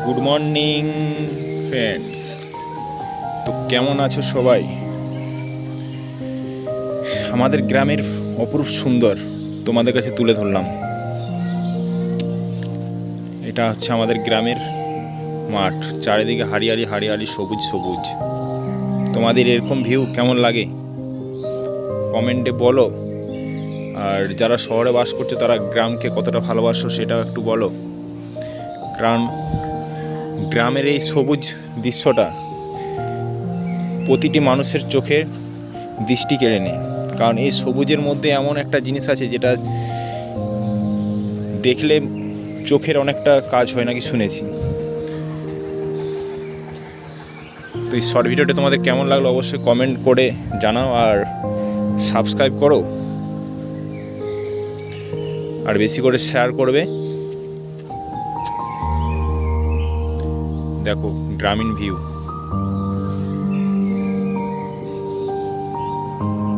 Good morning friends. তো কেমন আছো সবাই? আমাদের গ্রামের অপরূপ সুন্দর তোমাদের কাছে তুলে ধরলাম। এটা হচ্ছে আমাদের গ্রামের মাঠ, চারিদিকে হারিয়ালি হারিয়ালি, সবুজ সবুজ। তোমাদের এরকম ভিউ কেমন লাগে কমেন্টে বলো। আর যারা শহরে বাস করছে তারা গ্রামকে কতটা ভালোবাসো সেটাও একটু বলো। গ্রামের এই সবুজ দৃশ্যটা প্রতিটি মানুষের চোখে দৃষ্টি কেড়ে নেয়, কারণ এই সবুজের মধ্যে এমন একটা জিনিস আছে যেটা দেখলে চোখের অনেকটা কাজ হয় নাকি শুনেছি। তো এই শর্ট ভিডিওটা তোমাদের কেমন লাগলো অবশ্যই কমেন্ট করে জানাও, আর সাবস্ক্রাইব করো, আর বেশি করে শেয়ার করবে। দেখো গ্রামীণ ভিউ।